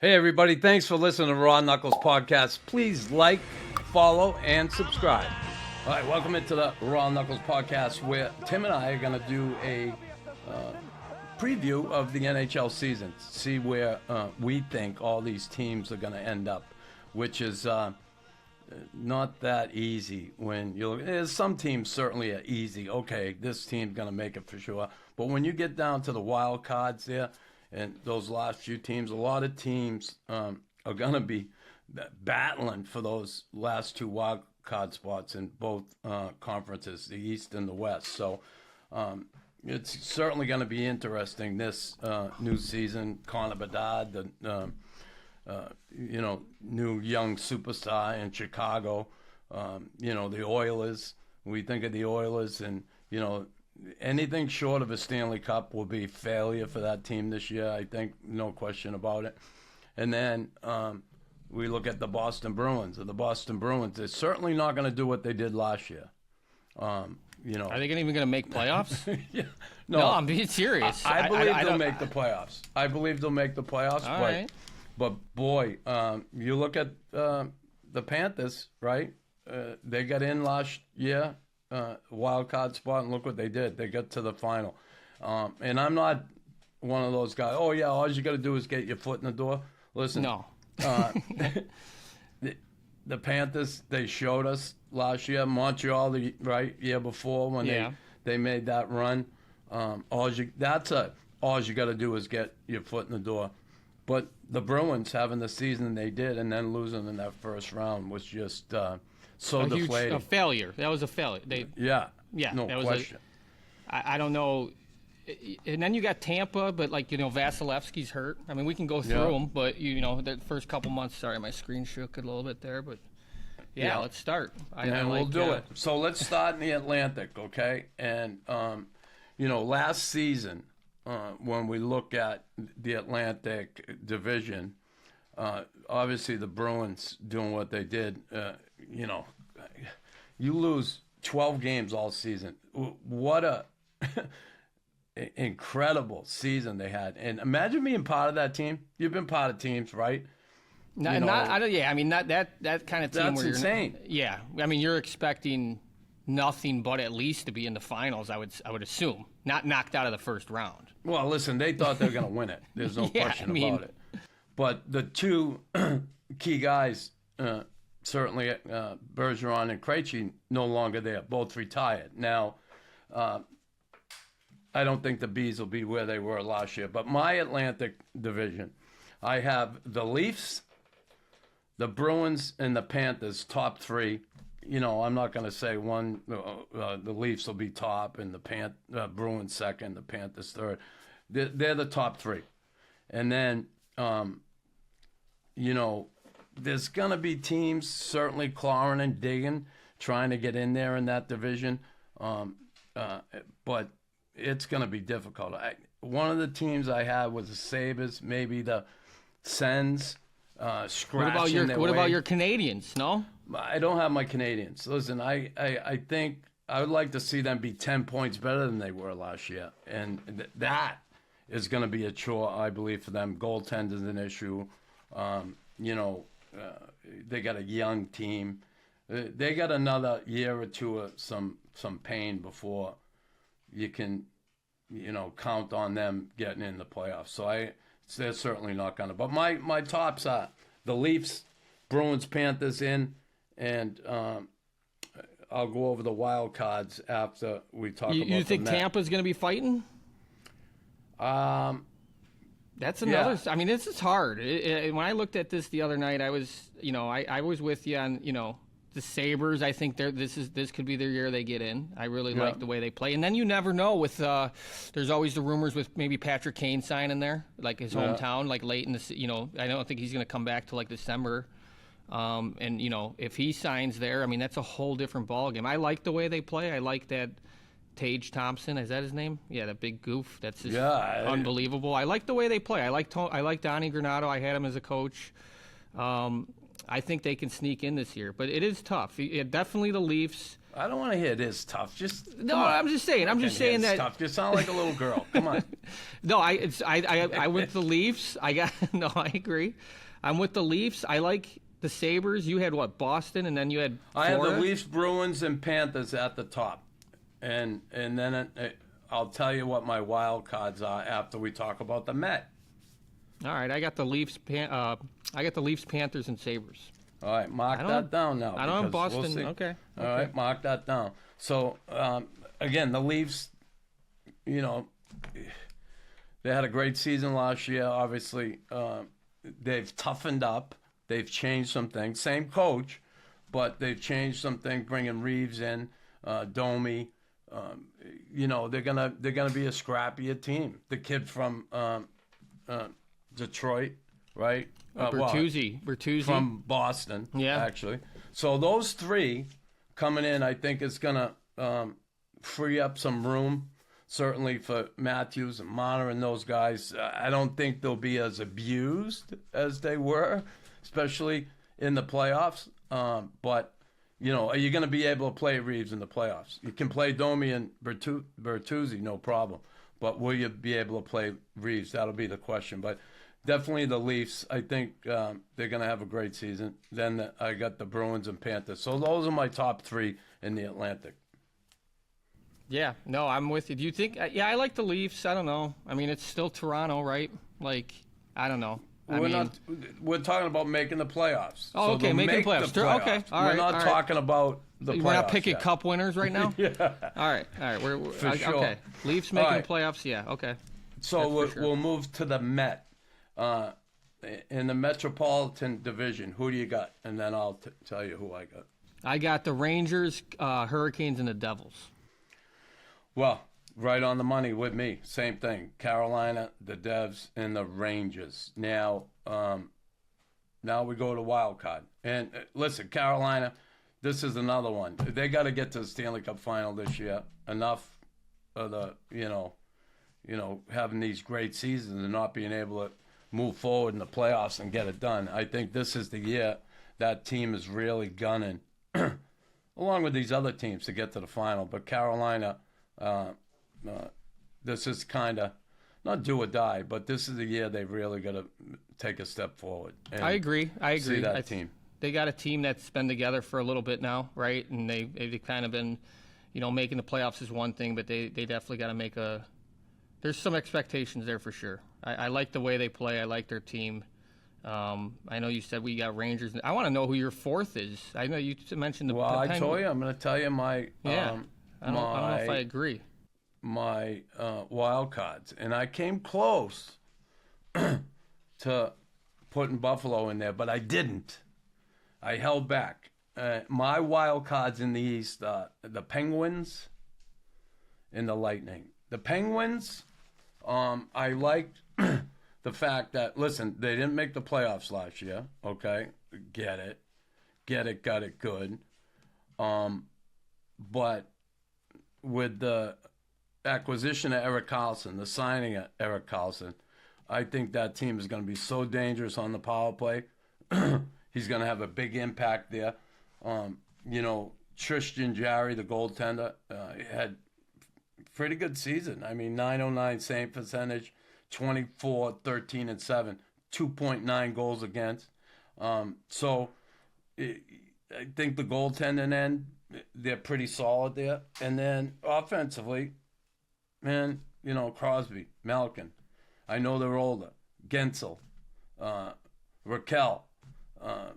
Hey, everybody. Thanks for listening to RawKnux podcast. Please like, follow, and subscribe. All right, welcome into the RawKnux podcast where Tim and I are going to do a preview of the NHL season, see where we think all these teams are going to end up, which is not that easy when you look. There's some teams certainly are easy. Okay, this team's going to make it for sure. But when you get down to the Wildcards there, and those last few teams, a lot of teams are going to be battling for those last two wild card spots in both conferences, the East and the West. So it's certainly going to be interesting this new season. Connor Bedard, the new young superstar in Chicago. The Oilers. We think of the Oilers, and anything short of a Stanley Cup will be failure for that team this year, I think, no question about it. And then we look at the Boston Bruins. The Boston Bruins, they're certainly not going to do what they did last year. Are they even going to make playoffs? Yeah. No, I'm being serious. I believe they'll make the playoffs. I believe they'll make the playoffs. All right. But boy, you look at the Panthers, right? They got in last year. Wild card spot, and look what they did. They got to the final. And I'm not one of those guys, oh, yeah, all you got to do is get your foot in the door. Listen, No. the Panthers, they showed us last year. Montreal, the year before when they made that run. All you got to do is get your foot in the door. But the Bruins having the season they did and then losing in that first round was just so deflating. A failure. That was a failure. No that was question. I don't know. And then you got Tampa, but Vasilevsky's hurt. I mean, we can go through them, but the first couple months. Sorry, my screen shook a little bit there, but let's start. We'll do it. So let's start in the Atlantic, okay? And last season, when we look at the Atlantic Division, obviously the Bruins doing what they did. You lose 12 games all season. What a incredible season they had. And imagine being part of that team. You've been part of teams, right? Not that kind of team. That's insane. You're expecting nothing but at least to be in the finals. I would assume, not knocked out of the first round. Well, listen, they thought they were going to win it. There's no question about it. But the two key guys, certainly Bergeron and Krejci, no longer there. Both retired. Now, I don't think the Bees will be where they were last year. But my Atlantic division, I have the Leafs, the Bruins, and the Panthers, top three. I'm not going to say one. The Leafs will be top, and the Bruins second, the Panthers third. They're the top three. And then, there's going to be teams certainly clawing and digging, trying to get in there in that division. But it's going to be difficult. One of the teams I had was the Sabres, maybe the Sens, scratching their way. What about your Canadians, no? I don't have my Canadians. Listen, I think I would like to see them be 10 points better than they were last year. And that is going to be a chore, I believe, for them. Goaltender's an issue. They got a young team. They got another year or two of some pain before you can, count on them getting in the playoffs. So they're certainly not going to. But my tops are the Leafs, Bruins, Panthers in, and I'll go over the wild cards after we talk about You think Tampa's going to be fighting? That's another. Yeah. I mean, this is hard. When I looked at this the other night, I was, I was with you on, the Sabres. I think this could be their year they get in. I really like the way they play. And then you never know with. There's always the rumors with maybe Patrick Kane signing there, like his hometown, like late in the. I don't think he's going to come back till like December. And if he signs there, I mean that's a whole different ballgame. I like the way they play. I like that. Tage Thompson, is that his name? Yeah, that big goof. That's just unbelievable. I like the way they play. I like Donnie Granato. I had him as a coach. I think they can sneak in this year, but it is tough. Definitely the Leafs. I don't want to hear it is tough. Just no, I'm just saying. I'm just saying that tough. You sound like a little girl. Come on. No, I with the Leafs. I agree. I'm with the Leafs. I like the Sabres. You had what, Boston, and then you had Florida? I had the Leafs, Bruins, and Panthers at the top, and then I'll tell you what my wild cards are after we talk about the Met. All right, I got the Leafs. I got the Leafs, Panthers, and Sabres. All right, mark that down now. I don't have Boston. We'll see. Okay. All right, mark that down. So, again, the Leafs, they had a great season last year. Obviously, they've toughened up. They've changed some things. Same coach, but they've changed some things, bringing Reeves in, Domi. They're gonna be a scrappier team. The kid from Detroit, right? Bertuzzi from Boston, yeah, actually. So those three coming in, I think, is gonna free up some room, certainly for Matthews and Marner and those guys. I don't think they'll be as abused as they were, especially in the playoffs. But are you going to be able to play Reeves in the playoffs? You can play Domi and Bertuzzi, no problem. But will you be able to play Reeves? That'll be the question. But definitely the Leafs. I think they're going to have a great season. Then I got the Bruins and Panthers. So those are my top three in the Atlantic. Yeah, no, I'm with you. Do you think? Yeah, I like the Leafs. I don't know. I mean, it's still Toronto, right? Like, I don't know. We're talking about making the playoffs. Oh, okay, making the playoffs. Okay, all right. We're not talking about the playoffs. We're not picking cup winners right now? Yeah. All right. We're For sure. Okay. Leafs making the playoffs, yeah, okay. So we'll move to the Met. In the Metropolitan Division, who do you got? And then I'll tell you who I got. I got the Rangers, Hurricanes, and the Devils. Well, right on the money with me. Same thing. Carolina, the Devs, and the Rangers. Now we go to wild card. And listen, Carolina, this is another one. They got to get to the Stanley Cup final this year. Enough of the, having these great seasons and not being able to move forward in the playoffs and get it done. I think this is the year that team is really gunning, along with these other teams, to get to the final. But Carolina, this is kind of not do or die, but this is the year they really got to take a step forward. I agree. See that team. They got a team that's been together for a little bit now, right? And they've kind of been, making the playoffs is one thing, but they definitely got to make there's some expectations there for sure. I like the way they play. I like their team. I know you said we got Rangers. I want to know who your fourth is. I know you mentioned the Penguins. I told you. I'm going to tell you my I don't know if I agree. My wild cards, and I came close to putting Buffalo in there, but I didn't. I held back. My wild cards in the East, the Penguins and the Lightning. The Penguins, I liked the fact that, listen, they didn't make the playoffs last year. Okay, get it, got it, good. But with the acquisition of Erik Karlsson, the signing of Erik Karlsson, I think that team is going to be so dangerous on the power play. He's going to have a big impact there. Tristan Jarry, the goaltender, had pretty good season. I mean, .909 save percentage, 24, 13, and 7, 2.9 goals against. So I think the goaltending end, they're pretty solid there. And then offensively, man, Crosby, Malkin. I know they're older. Gensel, Raquel. I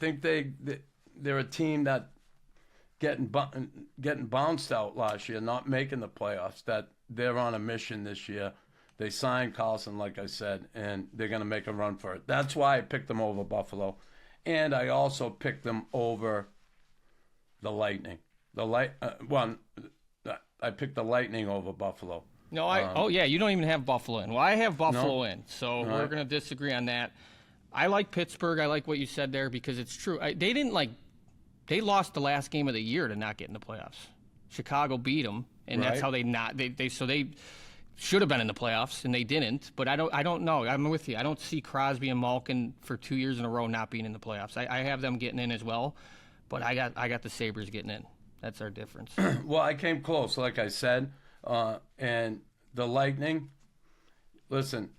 think they're a team that getting bounced out last year, not making the playoffs, that they're on a mission this year. They signed Karlsson, like I said, and they're going to make a run for it. That's why I picked them over Buffalo. And I also picked them over the Lightning. I picked the Lightning over Buffalo. No, you don't even have Buffalo in. Well, I have Buffalo in, so we're going to disagree on that. I like Pittsburgh. I like what you said there because it's true. They lost the last game of the year to not get in the playoffs. Chicago beat them, and that's how they should have been in the playoffs, and they didn't. But I don't know. I'm with you. I don't see Crosby and Malkin for 2 years in a row not being in the playoffs. I have them getting in as well. But I got the Sabres getting in. That's our difference. Well, I came close, like I said, and the Lightning. Listen,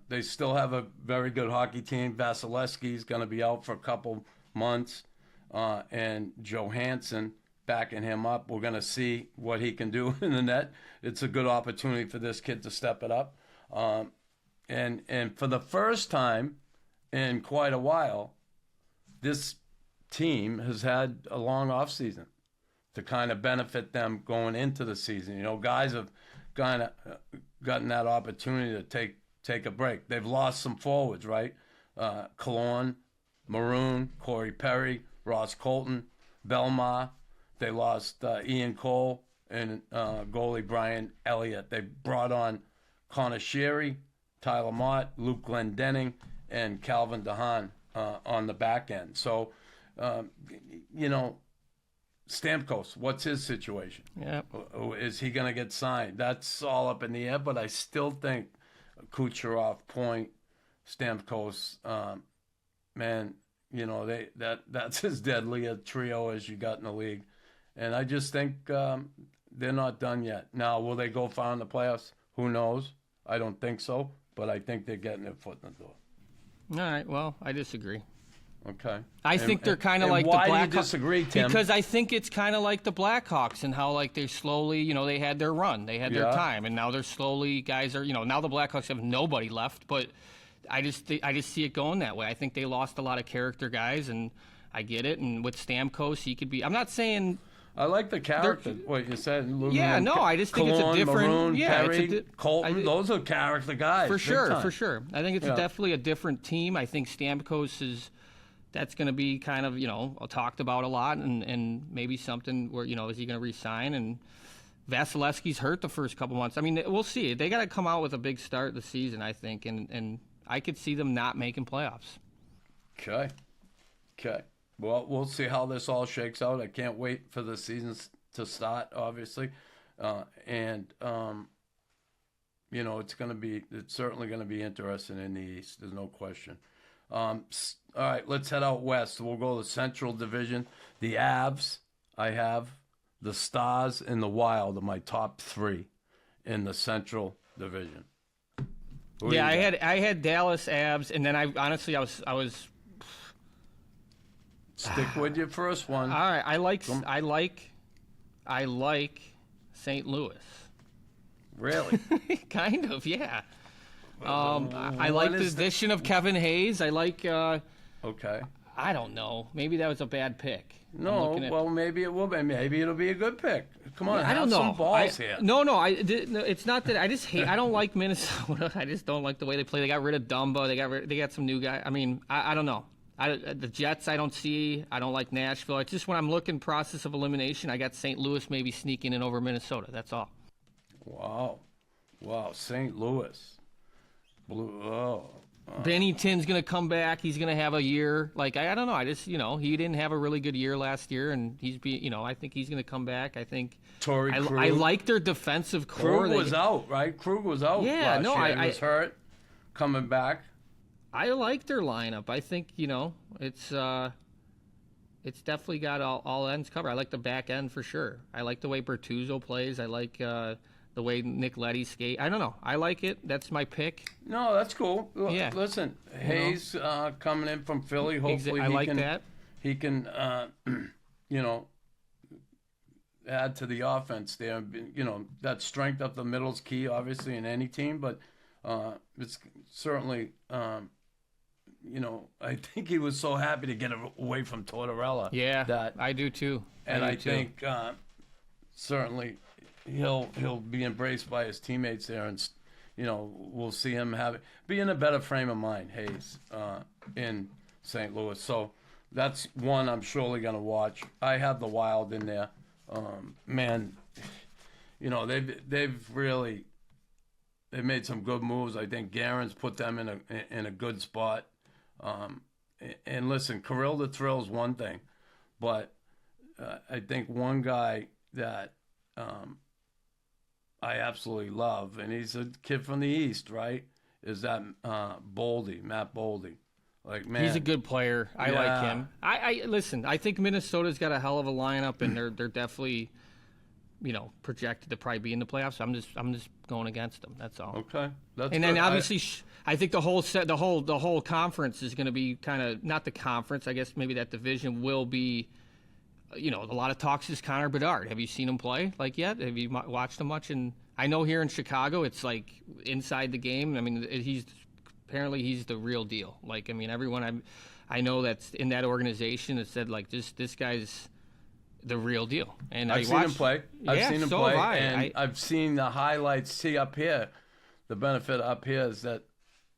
they still have a very good hockey team. Vasilevsky's going to be out for a couple months, and Johansson backing him up. We're going to see what he can do in the net. It's a good opportunity for this kid to step it up. And for the first time in quite a while, this team has had a long off season to kind of benefit them going into the season. You know, guys have kind of gotten that opportunity to take a break. They've lost some forwards, right? Killorn, Maroon, Corey Perry, Ross Colton, Belmar. They lost Ian Cole and goalie Brian Elliott. They brought on Connor Sherry, Tyler Mott, Luke Glendening, and Calvin DeHaan on the back end. So, you know, Stamkos, what's his situation? Yeah. Is he going to get signed? That's all up in the air, but I still think Kucherov, Point, Stamkos, man, you know, that's as deadly a trio as you got in the league. And I just think they're not done yet. Now, will they go far in the playoffs? Who knows? I don't think so, but I think they're getting their foot in the door. All right, well, I disagree. Okay. I think they're kind of like the Blackhawks. Why do you disagree, Tim? Because I think it's kind of like the Blackhawks and how like they slowly, you know, they had their run, they had their time, and now they're slowly guys are, you know, now the Blackhawks have nobody left, but I just see it going that way. I think they lost a lot of character guys, and I get it. And with Stamkos, he could be. I'm not saying. I like the character. What you said. Yeah, no, I just think Killorn, it's a different. Maroon, yeah, Perry, Colton. Those are character guys. For sure. I think it's Yeah. definitely a different team. I think Stamkos is. That's going to be kind of, you know, talked about a lot, and maybe something where, you know, is he going to re-sign? And Vasilevsky's hurt the first couple months. I mean, we'll see. They got to come out with a big start the season, I think, and I could see them not making playoffs. Okay. Well, we'll see how this all shakes out. I can't wait for the season to start, obviously, and you know, it's certainly going to be interesting in the East. There's no question. All right, let's head out west. We'll go to the Central Division. The Avs, I have. The Stars and the Wild are my top three in the Central Division. Yeah, I had Dallas Avs, and then I was. Stick with your first one. All right, I like St. Louis. Really? Kind of, yeah. I like the addition of Kevin Hayes. I like. Okay. I don't know. Maybe that was a bad pick. No, well, maybe it will be. Maybe it'll be a good pick. Come on, I don't know. Some balls here. No, it's not that. I just hate. I don't like Minnesota. I just don't like the way they play. They got rid of Dumba. They got some new guy. I mean, I don't know. The Jets I don't see. I don't like Nashville. It's just when I'm looking process of elimination, I got St. Louis maybe sneaking in over Minnesota. That's all. Wow, St. Louis. Bennington's going to come back. He's going to have a year. Like, I don't know. I just, you know, he didn't have a really good year last year, and I think he's going to come back. I think. I like their defensive core. Krug was out, right? Krug was out. Yeah, last year. He was hurt. Coming back. I like their lineup. I think, you know, it's definitely got all ends covered. I like the back end for sure. I like the way Bertuzzo plays. I like the way Nick Leddy skate. I don't know. I like it. That's my pick. No, that's cool. Yeah. Listen, Hayes coming in from Philly. Hopefully he can, you know, add to the offense there. You know, that strength of the middle's key, obviously, in any team. But it's certainly, you know, I think he was so happy to get away from Tortorella. Yeah, that I do too. I think certainly he'll be embraced by his teammates there, and you know, we'll see him be in a better frame of mind, Hayes, in St. Louis. So that's one I'm surely going to watch. I have the Wild in there. Man, you know, they've made some good moves. I think Guerin's put them in a good spot. And listen, Kirill the Thrill is one thing, but I think one guy that I absolutely love, and he's a kid from the East, right, is that Matt Boldy. Like, man, he's a good player. I like him. I listen. I think Minnesota's got a hell of a lineup, and they're definitely, projected to probably be in the playoffs. I'm just going against them. That's all. Okay, that's and good. then obviously, I think the whole conference is going to be kind of not the conference. I guess maybe that division will be. A lot of talks is Connor Bedard. Have you seen him play yet? Have you watched him much? And I know here in Chicago, it's like inside the game. I mean, apparently he's the real deal. Everyone I know that's in that organization has said this guy's the real deal. And I've seen him play. I've seen him play, have I. And I've seen the highlights. See up here, the benefit up here is that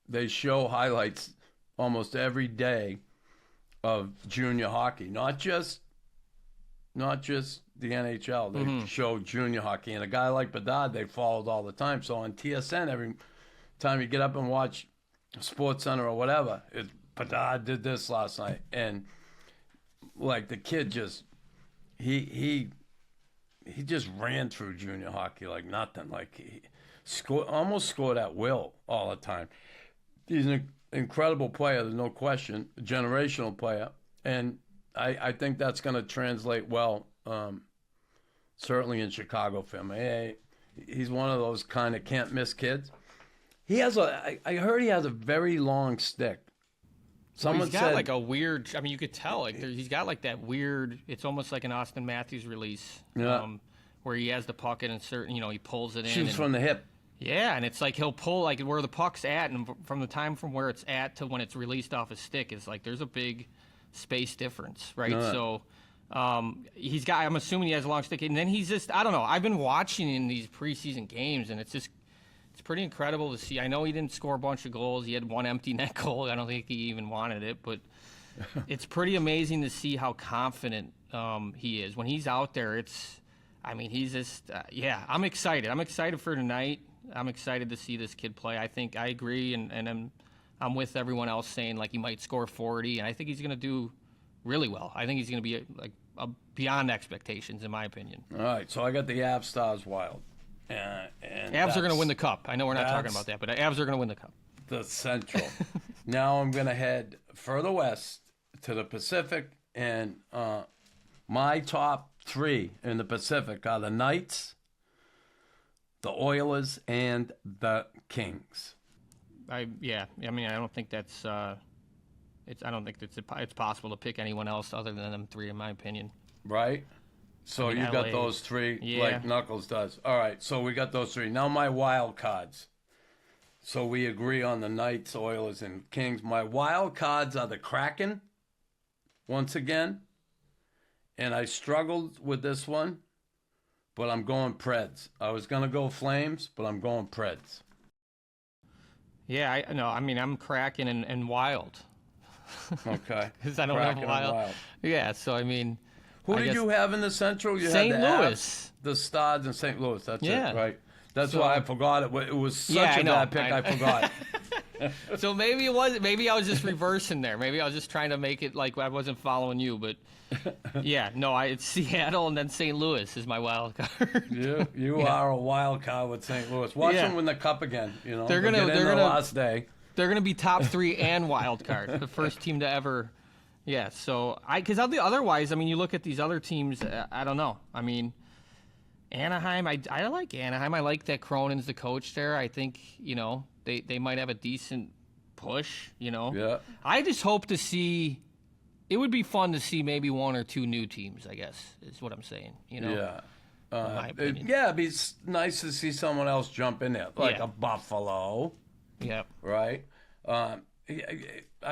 they show highlights almost every day of junior hockey, not just the NHL. They show junior hockey, and a guy like Bedard they followed all the time. So on TSN, every time you get up and watch Sports Center or whatever, Bedard did this last night, and the kid just he just ran through junior hockey like nothing. He almost scored at will all the time. He's an incredible player. There's no question, a generational player, and I think that's going to translate well, certainly in Chicago for him. He's one of those kind of can't miss kids. I heard he has a very long stick. Someone he's got said a weird. I mean, you could tell he's got that weird. It's almost like an Austin Matthews release, where he has the puck and he pulls it in. Shoots from the hip. Yeah, and it's he'll pull where the puck's at, and from the time from where it's at to when it's released off his stick is there's a big space difference, right? So he's got. I'm assuming he has a long stick, and then he's just. I don't know. I've been watching in these preseason games, and it's pretty incredible to see. I know he didn't score a bunch of goals. He had one empty net goal. I don't think he even wanted it, but it's pretty amazing to see how confident he is when he's out there. He's just. I'm excited. I'm excited for tonight. I'm excited to see this kid play. I think I agree, and I'm with everyone else saying he might score 40, and I think he's going to do really well. I think he's going to be beyond expectations, in my opinion. All right, so I got the Avs Stars Wild. And Avs are going to win the cup. I know we're not talking about that, but Avs are going to win the cup. The Central. Now I'm going to head further west to the Pacific, and my top three in the Pacific are the Knights, the Oilers, and the Kings. I don't think that's. I don't think it's possible to pick anyone else other than them three, in my opinion. Right. So you LA. got those three, like Knuckles does. All right. So we got those three. Now my wild cards. So we agree on the Knights, Oilers, and Kings. My wild cards are the Kraken. Once again, and I struggled with this one, but I'm going Preds. I was gonna go Flames, but I'm going Preds. Yeah, I'm Kraken and Wild. Okay. Because I don't Kraken have Wild. Yeah, so Who did you have in the Central? You St. had the Louis. Avs, the Stars, and St. Louis. That's it, right? That's why I forgot it. It was such a bad pick, I forgot. So maybe it was. Maybe I was just reversing there. Maybe I was just trying to make it like I wasn't following you. But it's Seattle and then St. Louis is my wild card. You are a wild card with St. Louis. Watch them win the cup again. They're gonna last day. They're gonna be top three and wild card, the first team to ever. Yeah. So otherwise, you look at these other teams. I don't know. Anaheim. I like Anaheim. I like that Cronin's the coach there. I think they might have a decent push. Yeah. I just hope to see. It would be fun to see maybe one or two new teams. I guess is what I'm saying. Yeah. It'd be nice to see someone else jump in there, like a Buffalo. Yeah. Right. I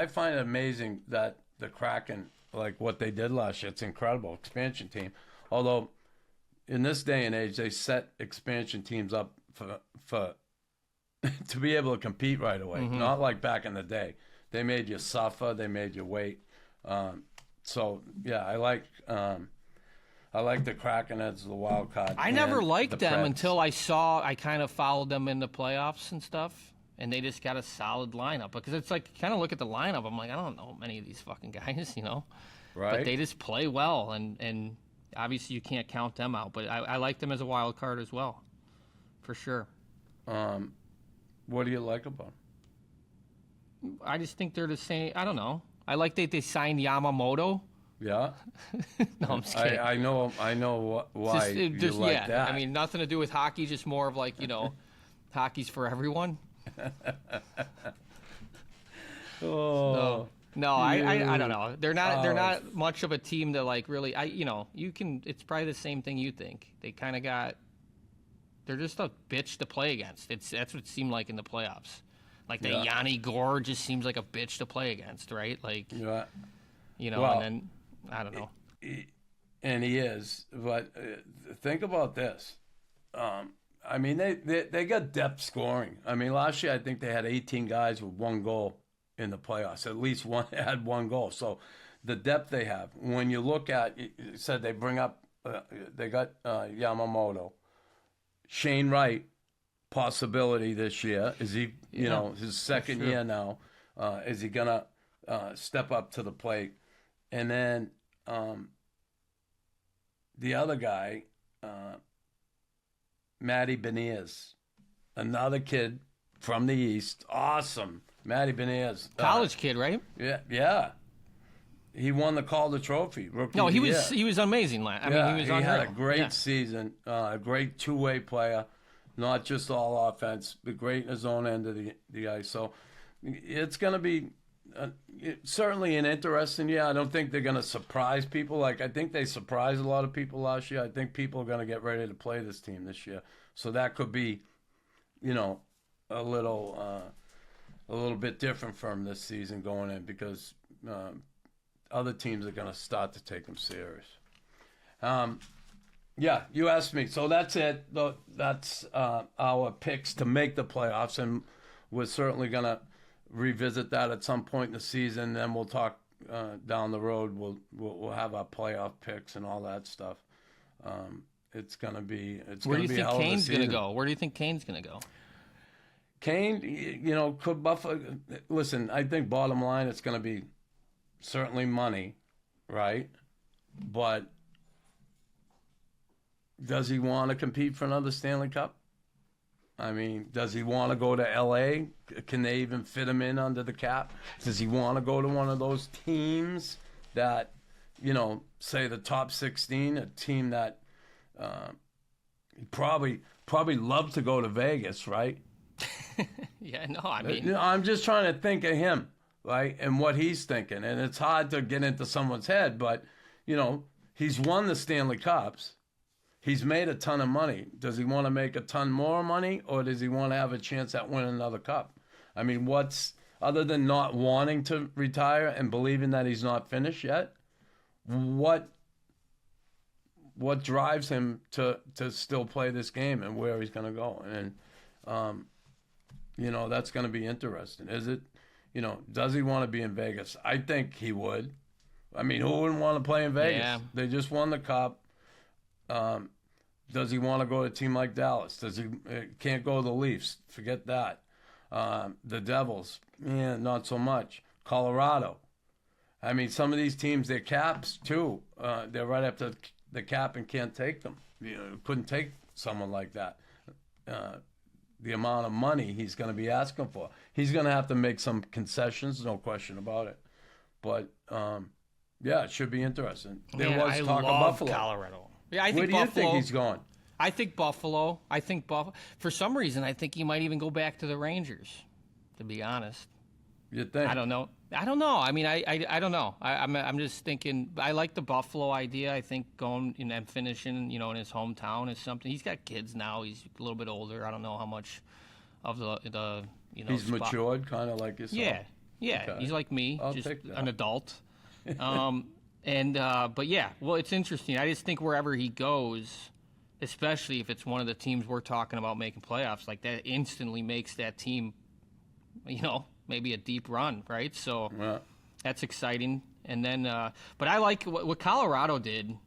find it amazing that the Kraken, like what they did last year, it's incredible expansion team. Although, in this day and age, they set expansion teams up for to be able to compete right away. Mm-hmm. Not like back in the day. They made you suffer. They made you wait. I like the Kraken as the wild card. I never liked them until I kind of followed them in the playoffs and stuff, and they just got a solid lineup. Because it's kind of look at the lineup, I'm like, I don't know many of these fucking guys, Right. But they just play well, and obviously you can't count them out. But I like them as a wild card as well, for sure. What do you like about them? I just think they're the same. I don't know. I like that they signed Yamamoto. Yeah. No, I'm just kidding. I know why you like that. I mean, nothing to do with hockey, just more of like, hockey's for everyone. Oh. No, I don't know. They're not much of a team that like really it's probably the same thing you think. They kind of they're just a bitch to play against. That's what it seemed like in the playoffs. Like the Yanni Gore just seems like a bitch to play against, right? Like Yeah. And then I don't know. And he is, but think about this. I mean, they got depth scoring. I mean, last year I think they had 18 guys with one goal in the playoffs. At least one had one goal. So the depth they have. When you look at, you said they bring up, they got Yamamoto, Shane Wright, possibility this year. Is he, his second year now? Is he gonna step up to the plate? And then the other guy, Matty Beniers, another kid from the East. Awesome. Matty Beniers. College kid, right? Yeah. He won the Calder Trophy. He was amazing. I mean, he was unreal. Had a great season, a great two-way player, not just all offense, but great in his own end of the ice. So it's going to be certainly an interesting year. I don't think they're going to surprise people. Like, I think they surprised a lot of people last year. I think people are going to get ready to play this team this year. So that could be, a little bit different from this season going in because other teams are going to start to take them serious. Yeah, you asked me. So that's it. That's our picks to make the playoffs, and we're certainly going to revisit that at some point in the season. Then we'll talk down the road. We'll have our playoff picks and all that stuff. It's going to be Where do you think Kane's going to go? Where do you think Kane's going to go? Kane, could Buffalo listen? I think bottom line, it's going to be certainly money, right? But does he want to compete for another Stanley Cup? I mean, does he want to go to L.A.? Can they even fit him in under the cap? Does he want to go to one of those teams that, say the top 16, a team that probably love to go to Vegas, right? Yeah, no, I mean, I'm just trying to think of him, right, and what he's thinking. And it's hard to get into someone's head, but, he's won the Stanley Cups. He's made a ton of money. Does he want to make a ton more money, or does he want to have a chance at winning another cup? I mean, other than not wanting to retire and believing that he's not finished yet, what drives him to still play this game and where he's going to go? And, that's going to be interesting. Is it, does he want to be in Vegas? I think he would. I mean, who wouldn't want to play in Vegas? Yeah. They just won the cup. Does he want to go to a team like Dallas? Does he can't go to the Leafs? Forget that. The Devils, not so much. Colorado. I mean, some of these teams, their caps too. They're right up to the cap and can't take them. Couldn't take someone like that. The amount of money he's going to be asking for. He's going to have to make some concessions, no question about it. But it should be interesting. There was talk of Buffalo. Colorado. Yeah, I think Where do Buffalo, you think he's going? I think Buffalo. For some reason, I think he might even go back to the Rangers, to be honest. You think? I don't know. I mean, I don't know. I'm just thinking. I like the Buffalo idea. I think going and finishing, in his hometown is something. He's got kids now. He's a little bit older. I don't know how much of the He's matured, kind of like yourself. Yeah. Okay. He's like me, I'll just take that. an adult. But yeah, well, it's interesting. I just think wherever he goes, especially if it's one of the teams we're talking about making playoffs, like that instantly makes that team, maybe a deep run, right? So that's exciting. And then, but I like what Colorado did.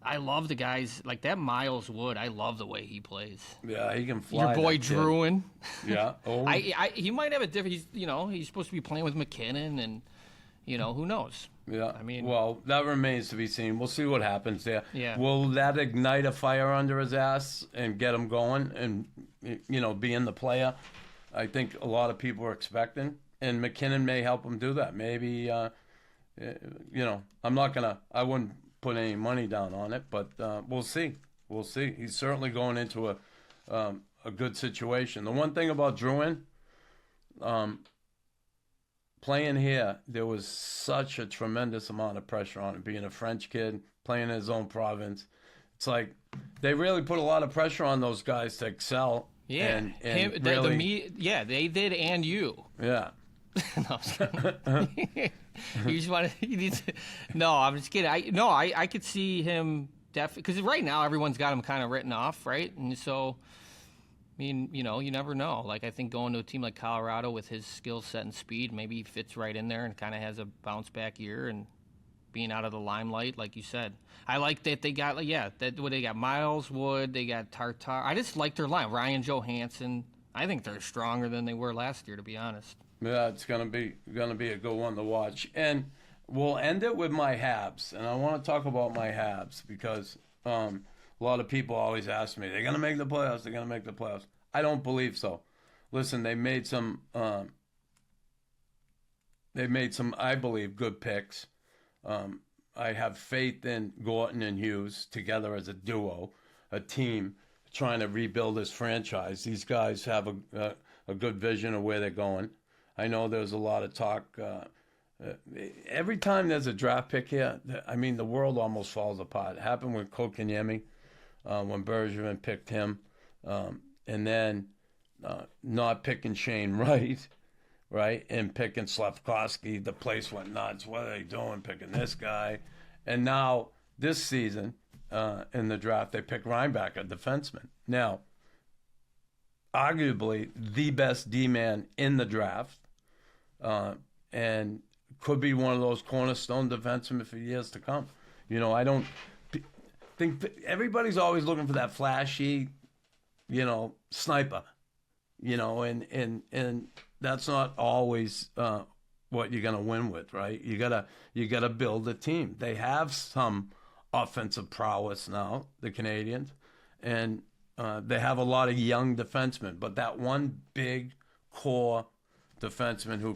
I love the guys like that. Miles Wood. I love the way he plays. Yeah, he can fly. Your boy Druin. Yeah. Oh. He might have a different. He's supposed to be playing with McKinnon, and who knows. Yeah. I mean, well, that remains to be seen. We'll see what happens there. Yeah. Will that ignite a fire under his ass and get him going and, be in the player? I think a lot of people are expecting. and McKinnon may help him do that. Maybe, I wouldn't put any money down on it, but we'll see. We'll see. He's certainly going into a good situation. The one thing about Drouin, playing here, there was such a tremendous amount of pressure on him, being a French kid, playing in his own province. It's like they really put a lot of pressure on those guys to excel. Yeah, and really, they did, and you. Yeah. No, you just want to. No, I'm just kidding. I could see him definitely, because right now everyone's got him kind of written off, right? And so, I mean, you never know. Like, I think going to a team like Colorado with his skill set and speed, maybe he fits right in there and kind of has a bounce back year and being out of the limelight, like you said. I like that they got, they got Miles Wood, they got Tartar. I just like their line. Ryan Johansson. I think they're stronger than they were last year, to be honest. Yeah, it's gonna be a good one to watch. And we'll end it with my Habs. And I want to talk about my Habs because a lot of people always ask me, they're gonna make the playoffs. They're gonna make the playoffs. I don't believe so. Listen, they made some, I believe, good picks. I have faith in Gorton and Hughes together as a duo, a team trying to rebuild this franchise. These guys have a good vision of where they're going. I know there's a lot of talk. Every time there's a draft pick here, I mean, the world almost falls apart. It happened with Kotkaniemi when Bergevin picked him, and then not picking Shane Wright. Right, and picking Slafkovsky, the place went nuts. What are they doing picking this guy? And now this season in the draft, they pick Reinback, a defenseman. Now, arguably the best D-man in the draft, and could be one of those cornerstone defensemen for years to come. I don't think everybody's always looking for that flashy, sniper, and that's not always what you're gonna win with, right? You gotta build a team. They have some offensive prowess now, the Canadians, and they have a lot of young defensemen. But that one big core defenseman who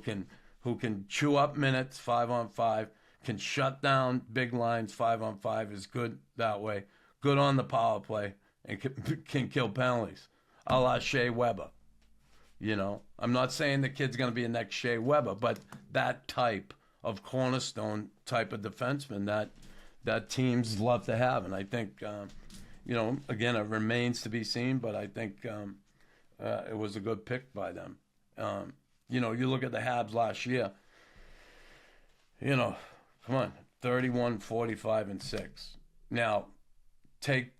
can chew up minutes 5-on-5, can shut down big lines 5-on-5 is good that way. Good on the power play and can kill penalties, a la Shea Weber. I'm not saying the kid's going to be a next Shea Weber, but that type of cornerstone type of defenseman that teams love to have. And I think, again, it remains to be seen, but I think it was a good pick by them. You look at the Habs last year, come on, 31, 45, and 6. Now, take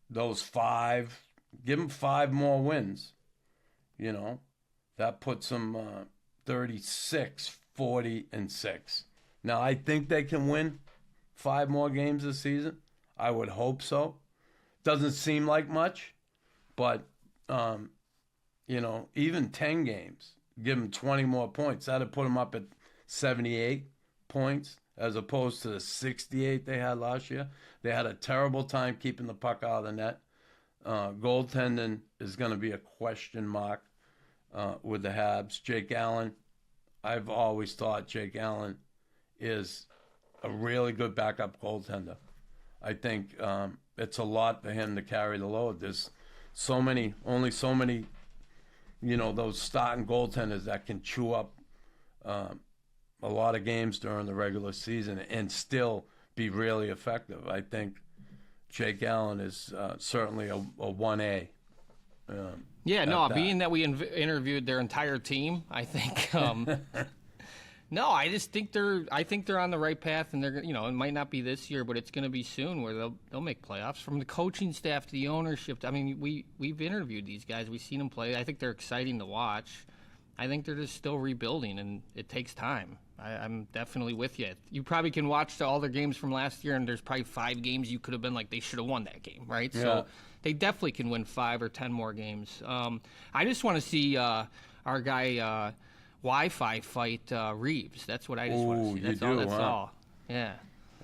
those 5, give them 5 more wins. That puts them 36, 40, and 6. Now, I think they can win 5 more games this season. I would hope so. Doesn't seem like much, but, even 10 games, give them 20 more points. That would put them up at 78 points as opposed to the 68 they had last year. They had a terrible time keeping the puck out of the net. Goaltending is going to be a question mark with the Habs. Jake Allen, I've always thought Jake Allen is a really good backup goaltender. I think it's a lot for him to carry the load. There's only so many, those starting goaltenders that can chew up a lot of games during the regular season and still be really effective. I think Jake Allen is certainly a 1A. Being that we interviewed their entire team, I think. No, I just think they're on the right path, and they're it might not be this year, but it's going to be soon where they'll make playoffs. From the coaching staff to the ownership, I mean, we've interviewed these guys, we've seen them play. I think they're exciting to watch. I think they're just still rebuilding, and it takes time. I'm definitely with you. You probably can watch all their games from last year, and there's probably 5 games you could have been like, they should have won that game, right? Yeah. So they definitely can win 5 or 10 more games. I just want to see our guy Wi-Fi fight Reeves. That's what I just want to see. That's all. Yeah.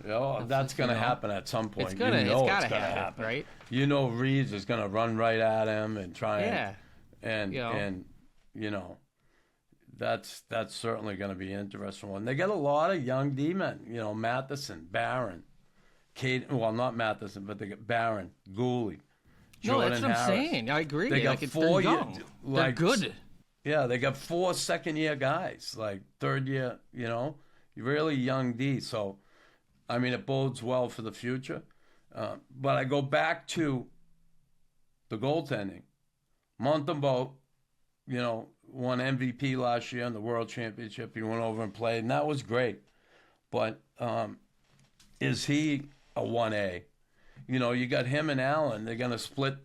That's going to happen at some point. It's got to happen, right? Reeves is going to run right at him and try that's certainly going to be an interesting one. They got a lot of young D-men. You know, Matheson, Barron, not Matheson, but they got Barron, Gooley, Jordan that's what Harris. I'm saying. I agree. They got they're young. They're good. Yeah, they got 4 second-year guys, like third year, you know, really young D. So, I mean, it bodes well for the future. But I go back to the goaltending. Montembeault, you know, won MVP last year in the World Championship. He went over and played, and that was great. But is he a 1A? You know, you got him and Allen. They're going to split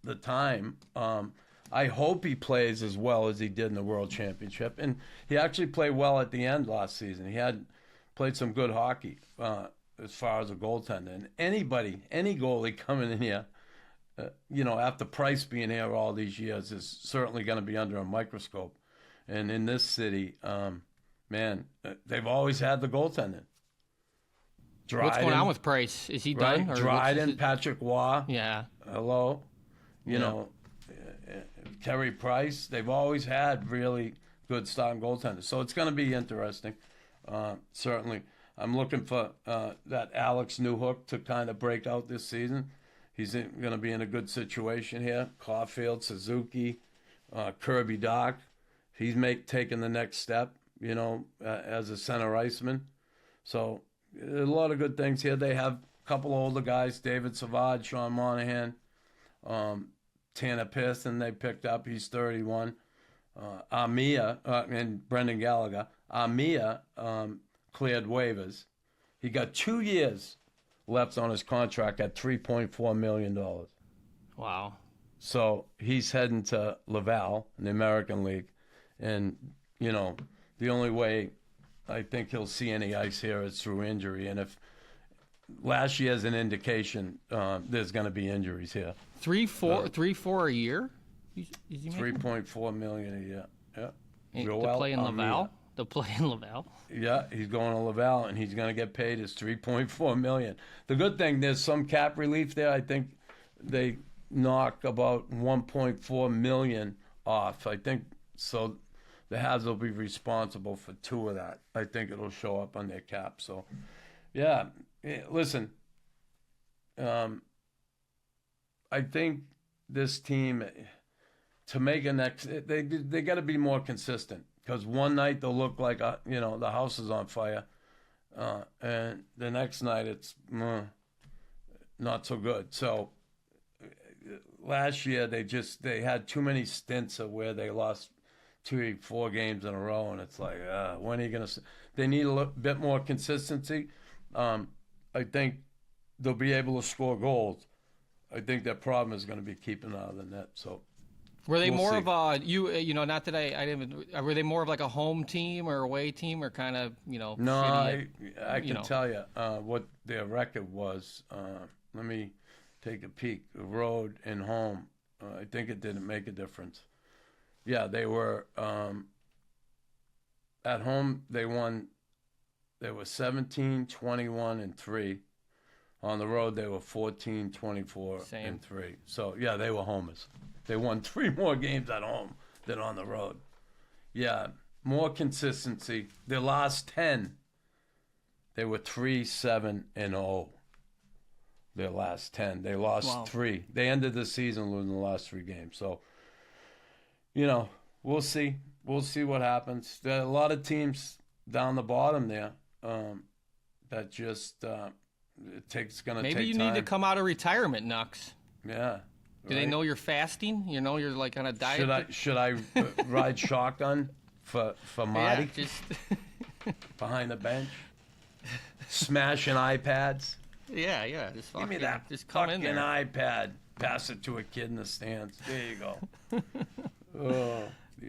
the time. I hope he plays as well as he did in the World Championship. And he actually played well at the end last season. He had played some good hockey as far as a goaltender. And any goalie coming in here, you know, after Price being here all these years, is certainly going to be under a microscope. And in this city, man, they've always had the goaltending. Dryden, what's going on with Price? Is he done? Right? Dryden, Patrick Waugh. Yeah. Hello. You know, Carey Price. They've always had really good starting goaltenders. So it's going to be interesting. Certainly. I'm looking for that Alex Newhook to kind of break out this season. He's going to be in a good situation here. Caulfield, Suzuki, Kirby Dach. He's taking the next step, you know, as a center iceman. So a lot of good things here. They have a couple older guys, David Savard, Sean Monahan, Tanner Pearson they picked up. He's 31. Amia and Brendan Gallagher. Amia cleared waivers. He got 2 years left on his contract at $3.4 million. Wow. So he's heading to Laval in the American League. And, you know, the only way I think he'll see any ice here is through injury. And if last year's an indication, there's going to be injuries here. 3-4 a year? Is he 3.4 million a year. Yeah. To play in Laval? To play in Laval? Yeah, he's going to Laval, and he's going to get paid his $3.4 million. The good thing, there's some cap relief there. I think they knock about $1.4 million off. I think so. The Habs will be responsible for 2 of that. I think it'll show up on their cap. So, yeah, listen. I think this team, to make a next, they got to be more consistent. Because one night they'll look like, you know, the house is on fire. And the next night it's not so good. So last year they had too many stints of where they lost 2-4 games in a row. And it's like, when are you going to – they need a bit more consistency. I think they'll be able to score goals. I think their problem is going to be keeping out of the net. So – were they more of a you know? Not that I didn't. Were they more of like a home team or away team or kind of No, shitty, I can tell you what their record was. Let me take a peek. Road and home. I think it didn't make a difference. Yeah, they were at home. They won. They were 17, 21, and 3. On the road, they were 14, 24, and 3. So yeah, they were homers. They won 3 more games at home than on the road. Yeah, more consistency. Their last 10, they were 3-7-0. Their last 10. They lost 3. They ended the season losing the last 3 games. So, you know, we'll see. We'll see what happens. There are a lot of teams down the bottom there that just it's going to take time. Maybe you need to come out of retirement, Knux. Yeah. Do they know you're fasting? You know you're like on a diet? Should I ride shotgun for Marty? Yeah, just behind the bench? Smashing iPads? Yeah. Just give me that just come in there. iPad. Pass it to a kid in the stands. There you go.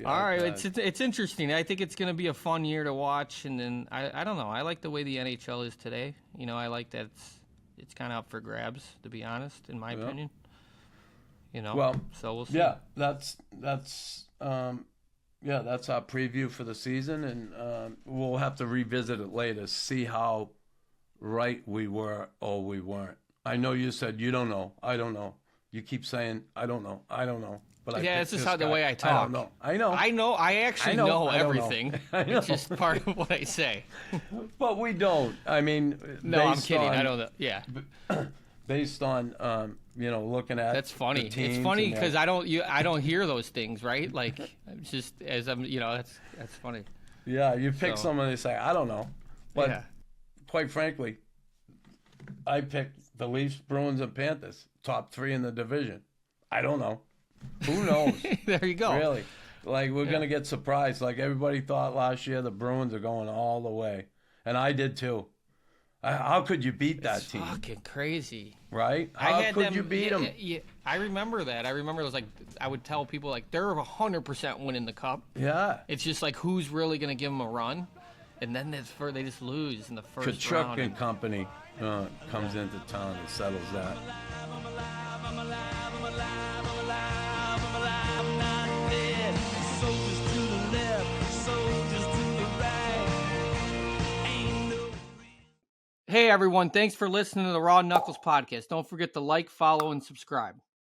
All right, it's interesting. I think it's going to be a fun year to watch. And then, I don't know. I like the way the NHL is today. You know, I like that it's kind of up for grabs, to be honest, in my opinion. You know, well, so we'll see. Yeah, that's our preview for the season, and we'll have to revisit it later, see how right we were or we weren't. I know you said you don't know. I don't know. You keep saying I don't know. I don't know. but I this is how the way I talk. I don't know. I actually know everything. I know. It's just part of what I say. But we don't. I mean, no, I'm kidding. I don't know. Yeah. Based on looking at that's funny. the teams it's funny because I don't hear those things, right? Like just as I'm, that's funny. Yeah, you pick someone and say, I don't know, but quite frankly, I picked the Leafs, Bruins, and Panthers, top 3 in the division. I don't know. Who knows? There you go. Really, like we're gonna get surprised. Like everybody thought last year, the Bruins are going all the way, and I did too. How could you beat that team? Fucking crazy, right? How could you beat them? Yeah, I remember that. I remember it was like I would tell people like they're 100% winning the cup. Yeah, it's just like who's really gonna give them a run, and then they just lose in the first round. Kachuk and company comes into town and settles that. Hey everyone, thanks for listening to the Raw Knuckles podcast. Don't forget to like, follow, and subscribe.